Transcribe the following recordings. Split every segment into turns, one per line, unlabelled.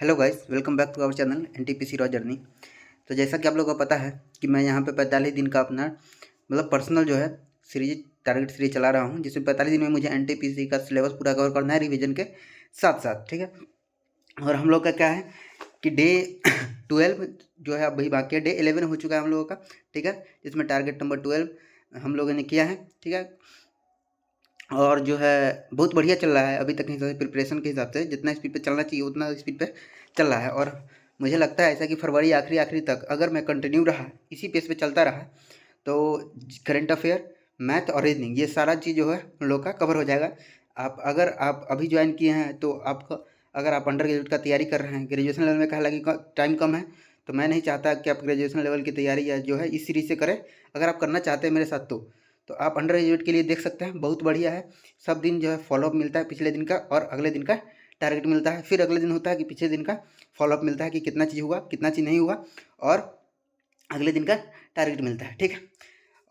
Hello guys, welcome back to our channel NTPC raw journey. तो जैसा कि आप लोगों को पता है कि मैं यहाँ पे 45 दिन का अपना पर्सनल जो है सीरीज टारगेट सीरीज चला रहा हूँ, जिसमें 45 दिन में मुझे एनटीपीसी का सिलेबस पूरा कवर करना है रिवीजन के साथ साथ। ठीक है। और हम लोग का क्या है कि डे 12 जो है अभी बाकी है, डे 11 हो चुका है हम लोगों का। ठीक है। जिसमें टारगेट नंबर 12 हम लोगों ने किया है। ठीक है। और जो है बहुत बढ़िया चल रहा है अभी तक के हिसाब से, प्रिपरेशन के हिसाब से जितना स्पीड पे चलना चाहिए उतना स्पीड पे चल रहा है। और मुझे लगता है ऐसा कि फरवरी आखिरी आखिरी तक अगर मैं कंटिन्यू रहा, इसी पेस पे चलता रहा, तो करंट अफेयर, मैथ और रीजनिंग, ये सारा चीज़ जो है हम लोग का कवर हो जाएगा। आप अभी ज्वाइन किए हैं तो आपका, अगर आप अंडर ग्रेजुएट का तैयारी कर रहे हैं, ग्रेजुएशन लेवल में कहा लगी टाइम कम है, तो मैं नहीं चाहता कि आप ग्रेजुएशन लेवल की तैयारी या जो है इस सीरीज से करें। अगर आप करना चाहते हैं मेरे साथ तो आप अंडर ग्रेजुएट के लिए देख सकते हैं, बहुत बढ़िया है। सब दिन जो है फॉलोअप मिलता है पिछले दिन का, और अगले दिन का टारगेट मिलता है। फिर अगले दिन होता है कि पिछले दिन का फॉलोअप मिलता है कि कितना चीज़ हुआ, कितना चीज़ नहीं हुआ, और अगले दिन का टारगेट मिलता है। ठीक है।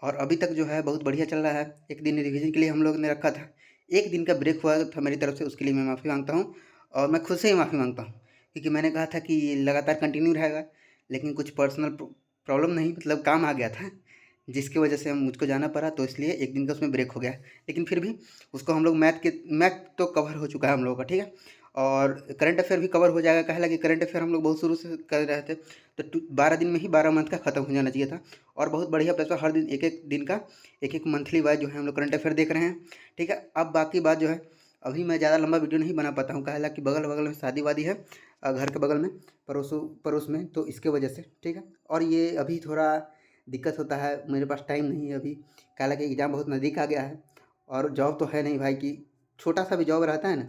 और अभी तक जो है बहुत बढ़िया चल रहा है। एक दिन रिवीजन के लिए हम लोग ने रखा था, एक दिन का ब्रेक हुआ था मेरी तरफ से, उसके लिए मैं माफ़ी मांगता हूँ। और मैं खुद से ही माफ़ी मांगता हूँ, क्योंकि मैंने कहा था कि लगातार कंटिन्यू रहेगा, लेकिन कुछ पर्सनल प्रॉब्लम नहीं, काम आ गया था, जिसकी वजह से मुझको जाना पड़ा, तो इसलिए एक दिन का उसमें ब्रेक हो गया। लेकिन फिर भी उसको हम लोग मैथ तो कवर हो चुका है हम लोगों का। ठीक है। और करंट अफेयर भी कवर हो जाएगा। कहा लगे करंट अफेयर हम लोग बहुत शुरू से कर रहे थे, तो 12 दिन में ही 12 मंथ का ख़त्म हो जाना चाहिए था। और बहुत बढ़िया प्लस हर दिन एक एक दिन का, एक एक मंथली वाइज जो है हम लोग करंट अफेयर देख रहे हैं। ठीक है। अब बाकी बात जो है, अभी मैं ज़्यादा लंबा वीडियो नहीं बना पाता हूँ, कहा कि बगल बगल में शादी वादी है, घर के बगल में, पड़ोस में, तो इसके वजह से। ठीक है। और ये अभी थोड़ा दिक्कत होता है, मेरे पास टाइम नहीं है अभी, कहा कि एग्ज़ाम बहुत नज़दीक आ गया है, और जॉब तो है नहीं भाई, कि छोटा सा भी जॉब रहता है ना,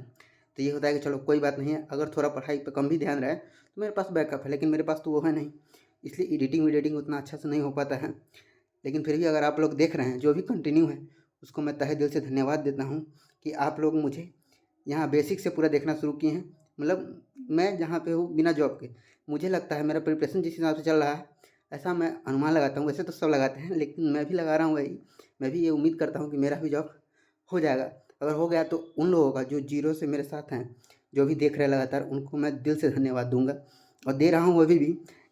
तो ये होता है कि चलो कोई बात नहीं है, अगर थोड़ा पढ़ाई पर कम भी ध्यान रहे तो मेरे पास बैकअप है, लेकिन मेरे पास तो वो है नहीं, इसलिए एडिटिंग उतना अच्छा से नहीं हो पाता है। लेकिन फिर भी अगर आप लोग देख रहे हैं, जो भी कंटिन्यू है, उसको मैं तहे दिल से धन्यवाद देता हूँ कि आप लोग मुझे यहाँ बेसिक से पूरा देखना शुरू किए हैं। मैं जहाँ पे हूँ बिना जॉब के, मुझे लगता है मेरा प्रिपरेशन जिस हिसाब से चल रहा है, ऐसा मैं अनुमान लगाता हूँ। वैसे तो सब लगाते हैं, लेकिन मैं भी लगा रहा हूँ वही। मैं भी ये उम्मीद करता हूँ कि मेरा भी जॉब हो जाएगा। अगर हो गया तो उन लोगों का जो जीरो से मेरे साथ हैं, जो भी देख रहे हैं लगातार, उनको मैं दिल से धन्यवाद दूंगा, और दे रहा हूँ अभी भी,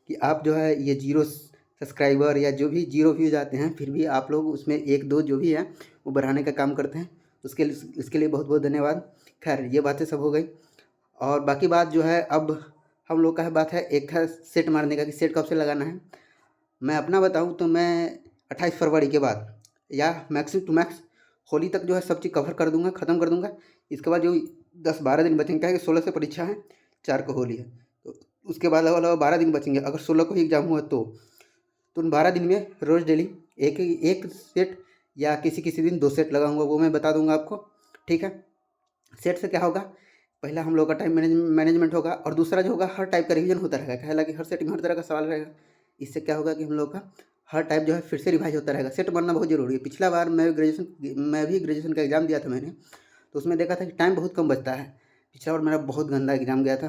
कि आप जो है ये जीरो सब्सक्राइबर या जो भी जीरो व्यूज आते हैं, फिर भी आप लोग उसमें एक दो जो भी है वो बढ़ाने का काम करते हैं, इसके लिए बहुत बहुत धन्यवाद। खैर, ये बातें सब हो गई, और बाकी बात जो है, अब हम लोग का है बात है, एक है सेट मारने का, कि सेट कब से लगाना है। मैं अपना बताऊं तो मैं 28 फरवरी के बाद, या मैक्स टू मैक्स होली तक जो है सब चीज़ कवर कर दूंगा, ख़त्म कर दूंगा। इसके बाद जो 10-12 दिन बचेंगे, क्या है कि 16 से परीक्षा है, 4 को होली है, तो उसके बाद अगला 12 दिन बचेंगे। अगर 16 को ही एग्ज़ाम हुआ तो उन 12 दिन में रोज़ डेली एक सेट, या किसी किसी दिन 2 सेट लगाऊंगा, वो मैं बता दूंगा आपको। ठीक है। सेट से क्या होगा, पहला हम लोग का टाइम मैनेजमेंट होगा, और दूसरा जो होगा, हर टाइप का रिवीजन होता रहेगा। हालांकि हर सेट में हर तरह का सवाल रहेगा, इससे क्या होगा कि हम लोग का हर टाइप जो है फिर से रिवाइज होता रहेगा। सेट बनना बहुत ज़रूरी है। पिछला बार मैं भी ग्रेजुएशन का एग्ज़ाम दिया था मैंने, तो उसमें देखा था कि टाइम बहुत कम बचता है। पिछला बार मेरा बहुत गंदा एग्ज़ाम गया था,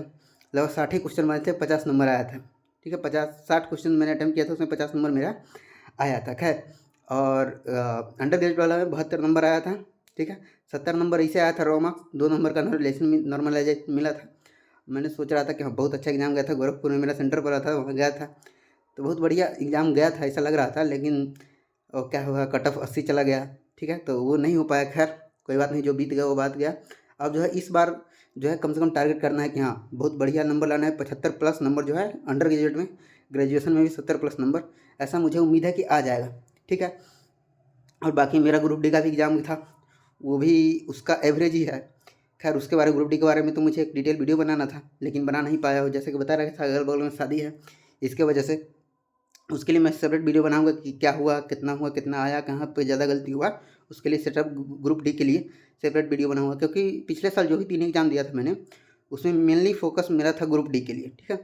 लगभग 60 ही क्वेश्चन बने थे, 50 नंबर आया था। ठीक है। 50-60 क्वेश्चन मैंने अटैम्प्ट किया था, उसमें 50 नंबर मेरा आया था। खैर, और अंडर ग्रेजुएट वाला में 72 नंबर आया था। ठीक है। 70 नंबर इसे आया था रॉ मार्क्स, 2 नंबर का नॉर्मलाइजेशन मिला था। मैंने सोच रहा था कि हाँ, बहुत अच्छा एग्ज़ाम गया था, गोरखपुर में मेरा सेंटर पड़ा था, वहाँ गया था, तो बहुत बढ़िया एग्ज़ाम गया था ऐसा लग रहा था। लेकिन क्या हुआ, कट ऑफ 80 चला गया। ठीक है। तो वो नहीं हो पाया। खैर, कोई बात नहीं, जो बीत गया वो बात गया। अब जो है इस बार जो है कम से कम टारगेट करना है कि हाँ, बहुत बढ़िया नंबर लाना है, 75 प्लस नंबर जो है अंडर ग्रेजुएट में, ग्रेजुएशन में भी 70 प्लस नंबर, ऐसा मुझे उम्मीद है कि आ जाएगा। ठीक है। और बाकी मेरा ग्रुप डी का भी एग्ज़ाम था, वो भी उसका एवरेज ही है। खैर, उसके बारे ग्रुप डी के बारे में तो मुझे एक डिटेल वीडियो बनाना था, लेकिन बना नहीं पाया हूँ। जैसे कि बता रहा था, अगल बगल में शादी है, इसके वजह से उसके लिए मैं सेपरेट वीडियो बनाऊंगा कि क्या हुआ, कितना आया, कहाँ पे ज़्यादा गलती हुआ। उसके लिए सेटअप ग्रुप डी के लिए सेपरेट वीडियो बनाऊंगा, क्योंकि पिछले साल जो भी 3 एग्ज़ाम दिया था मैंने, उसमें मेनली फोकस मेरा था ग्रुप डी के लिए। ठीक है।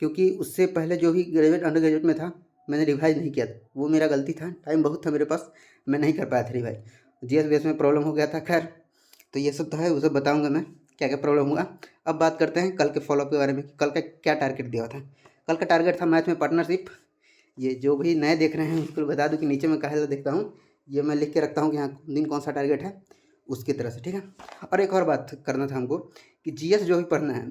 क्योंकि उससे पहले जो भी ग्रेजुएट अंडर ग्रेजुएट में था, मैंने रिवाइज नहीं किया था, वो मेरा गलती था, टाइम बहुत था मेरे पास, मैं नहीं कर पाया था रिवाइज, जीएस बेस में प्रॉब्लम हो गया था। खैर, तो ये सब तो है, वो सब बताऊँगा मैं क्या क्या प्रॉब्लम हुआ। अब बात करते हैं कल के फॉलोअप के बारे में, कल का क्या टारगेट दिया था। कल का टारगेट था मैथ में पार्टनरशिप। ये जो भी नए देख रहे हैं उसको बता दूं कि नीचे मैं काहे देखता हूँ, ये मैं लिख के रखता हूँ कि हाँ, दिन कौन सा टारगेट है, उसकी तरह से। ठीक है। और एक और बात करना था हमको, कि जीएस जो भी पढ़ना है,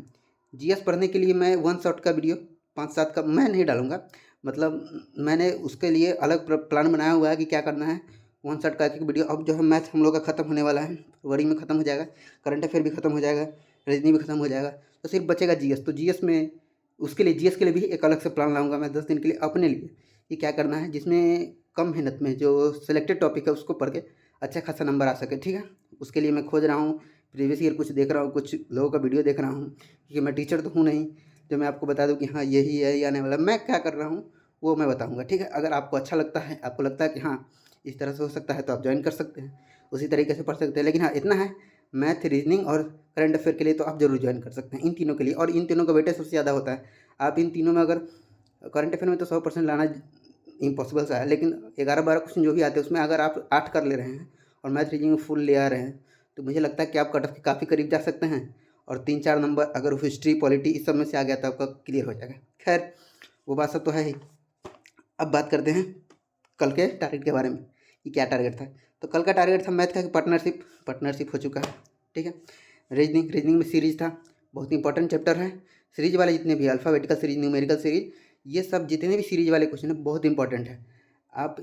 जीएस पढ़ने के लिए मैं वन शॉट का वीडियो 5-7 का मैं नहीं डालूँगा, मतलब मैंने उसके लिए अलग प्लान बनाया हुआ है कि क्या करना है। वन शॉट का एक वीडियो अब जो है मैथ हम लोग का ख़त्म होने वाला है, फरवरी में ख़त्म हो जाएगा, करंट अफेयर भी ख़त्म हो जाएगा, रीजनिंग भी ख़त्म हो जाएगा, तो सिर्फ बचेगा जीएस। तो जीएस में उसके लिए जीएस के लिए भी एक अलग से प्लान लाऊंगा मैं 10 दिन के लिए अपने लिए कि क्या करना है, जिसमें कम मेहनत में जो सिलेक्टेड टॉपिक है उसको पढ़ के अच्छा खासा नंबर आ सके। ठीक है, उसके लिए मैं खोज रहा हूँ, प्रीवियस ईयर कुछ देख रहा हूँ, कुछ लोगों का वीडियो देख रहा हूँ, क्योंकि मैं टीचर तो हूँ नहीं जो मैं आपको बता दूँ कि हाँ यही है या आने वाला। मैं क्या कर रहा हूँ वो मैं बताऊँगा। ठीक है, अगर आपको अच्छा लगता है, आपको लगता है कि हाँ इस तरह से हो सकता है, तो आप ज्वाइन कर सकते हैं, उसी तरीके से पढ़ सकते हैं। लेकिन हाँ इतना है, मैथ, रीजनिंग और करंट अफेयर के लिए तो आप जरूर ज्वाइन कर सकते हैं, इन तीनों के लिए। और इन तीनों का वेटेज सबसे ज़्यादा होता है। आप इन तीनों में अगर करंट अफेयर में तो 100% लाना इम्पॉसिबल सा है, लेकिन 11-12 क्वेश्चन जो भी आते हैं उसमें अगर आप 8 कर ले रहे हैं और मैथ रीजनिंग में फुल ले आ रहे हैं, तो मुझे लगता है कि आप कट ऑफ के काफ़ी करीब जा सकते हैं। और 3-4 नंबर अगर हिस्ट्री, पॉलिटी इस सब में से आ गया तो आपका क्लियर हो जाएगा। खैर वो बात सब तो है ही। अब बात करते हैं कल के टारगेट के बारे में कि क्या टारगेट था। तो कल का टारगेट था मैथ का पार्टनरशिप हो चुका है। ठीक है, रीजनिंग में सीरीज था, बहुत इंपॉर्टेंट चैप्टर है। सीरीज वाले जितने भी अल्फ़ाबेटिकल सीरीज, न्यूमेरिकल सीरीज, ये सब जितने भी सीरीज वाले क्वेश्चन है बहुत इंपॉर्टेंट है। आप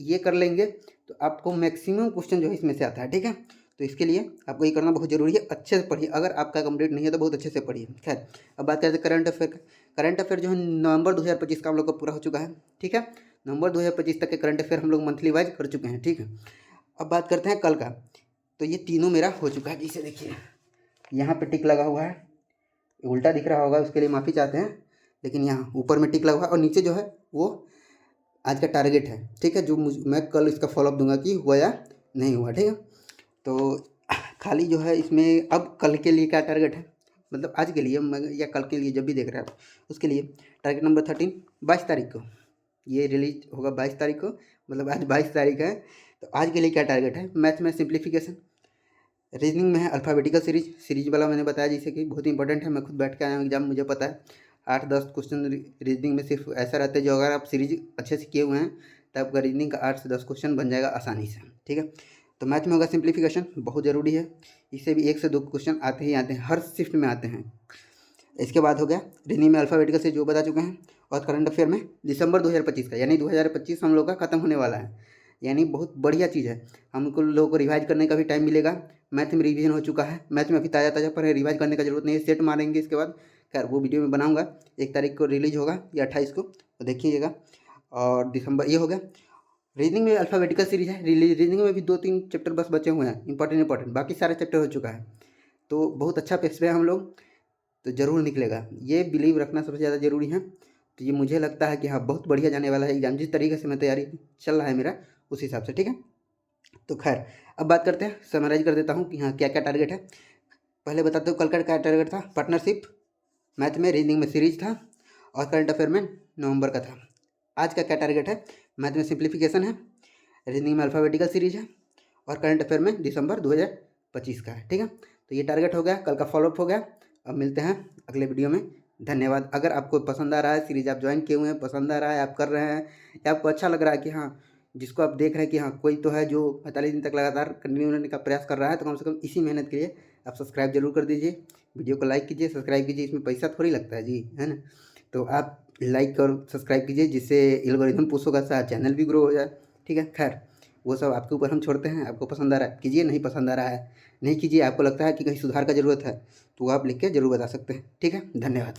ये कर लेंगे तो आपको मैक्सिमम क्वेश्चन जो है इसमें से आता है। ठीक है, तो इसके लिए आपको ये करना बहुत ज़रूरी है। अच्छे से पढ़िए, अगर आपका कंप्लीट नहीं है तो बहुत अच्छे से पढ़िए। खैर अब बात करते हैं करंट अफेयर का। करंट अफेयर जो है नवंबर 2025 का हम लोग का पूरा हो चुका है। ठीक है, नवंबर 2025 तक के करंट अफेयर हम लोग मंथली वाइज कर चुके हैं। ठीक है, अब बात करते हैं कल का। तो ये तीनों मेरा हो चुका है। जिसे देखिए यहाँ पे टिक लगा हुआ है, उल्टा दिख रहा होगा उसके लिए माफ़ी चाहते हैं, लेकिन यहाँ ऊपर में टिक लगा हुआ है और नीचे जो है वो आज का टारगेट है। ठीक है, जो मैं कल इसका फॉलोअप दूंगा कि हुआ या नहीं हुआ। ठीक है, तो खाली जो है इसमें अब कल के लिए क्या टारगेट है, मतलब आज के लिए या कल के लिए जब भी देख रहे हैं आप, उसके लिए टारगेट नंबर 13 22 तारीख को ये रिलीज होगा। 22 तारीख को, मतलब आज 22 तारीख है। तो आज के लिए क्या टारगेट है, मैथ में सिंप्लीफिकेशन, रीजनिंग में है अल्फ़ाबेटिकल सीरीज वाला मैंने बताया, जिसे कि बहुत इंपॉर्टेंट है। मैं खुद बैठ के आया हूँ एग्जाम, मुझे पता है 8-10 क्वेश्चन रीजनिंग में सिर्फ ऐसा रहता है जो अगर आप सीरीज अच्छे से किए हुए हैं तो आपका रीजनिंग का 8 से 10 क्वेश्चन बन जाएगा आसानी से। ठीक है, तो मैथ में होगा सिंप्लीफिकेशन, बहुत ज़रूरी है। इससे भी 1 से 2 क्वेश्चन आते ही आते हैं, हर शिफ्ट में आते हैं। इसके बाद हो गया रीजनिंग में अल्फ़ाबेटिकल से जो बता चुके हैं, और करंट अफेयर में दिसंबर 2025 का, यानी 2025 हम लोग का ख़त्म होने वाला है, यानी बहुत बढ़िया चीज़ है। हमको लोगों को रिवाइज करने का भी टाइम मिलेगा। मैथ में रिवीजन हो चुका है, मैथ में अभी ताज़ा पढ़े, रिवाइज करने का जरूरत नहीं है, सेट मारेंगे इसके बाद। खैर वो वीडियो में बनाऊंगा, 1 तारीख को रिलीज होगा या 28 को, तो देखिएगा। और दिसंबर ये हो गया। रीजनिंग में अल्फ़ाबेटिकल सीरीज है, रीजनिंग में भी 2-3 चैप्टर बस बचे हुए हैं इंपॉर्टेंट, बाकी सारे चैप्टर हो चुका है। तो बहुत अच्छा पेस पे हम लोग, तो ज़रूर निकलेगा, ये बिलीव रखना सबसे ज़्यादा ज़रूरी है। तो ये मुझे लगता है कि हाँ बहुत बढ़िया जाने वाला है एग्जाम, जिस तरीके से मैं तैयारी चल रहा है मेरा उस हिसाब से। ठीक है, तो खैर अब बात करते हैं, समराइज कर देता हूँ कि हाँ क्या क्या टारगेट है। पहले बताते हूँ कल का क्या टारगेट था। पार्टनरशिप, मैथ में, रीजनिंग में सीरीज था, और करंट अफेयर में नवंबर का था। आज का क्या टारगेट है, मैथ में सिंप्लीफिकेशन है, रीजनिंग में अल्फ़ाबेटिकल सीरीज है, और करंट अफेयर में दिसंबर 2025 का है। ठीक है, तो ये टारगेट हो गया, कल का फॉलोअप हो गया। अब मिलते हैं अगले वीडियो में। धन्यवाद। अगर आपको पसंद आ रहा है सीरीज, आप ज्वाइन किए हुए हैं, पसंद आ रहा है, आप कर रहे हैं, या आपको अच्छा लग रहा है कि हाँ जिसको आप देख रहे हैं कि हाँ कोई तो है जो 45 दिन तक लगातार कंटिन्यू रहने का प्रयास कर रहा है, तो कम से कम इसी मेहनत के लिए आप सब्सक्राइब जरूर कर दीजिए, वीडियो को लाइक कीजिए, सब्सक्राइब कीजिए। इसमें पैसा थोड़ी लगता है जी, है ना। तो आप लाइक और सब्सक्राइब कीजिए, जिससे एल्गोरिथम पुश होगा, सारा चैनल भी ग्रो हो जाए। ठीक है, खैर वो सब आपके ऊपर हम छोड़ते हैं। आपको पसंद आ रहा है कीजिए, नहीं पसंद आ रहा है नहीं कीजिए। आपको लगता है कि कहीं सुधार का ज़रूरत है तो आप लिख के ज़रूर बता सकते हैं। ठीक है, धन्यवाद।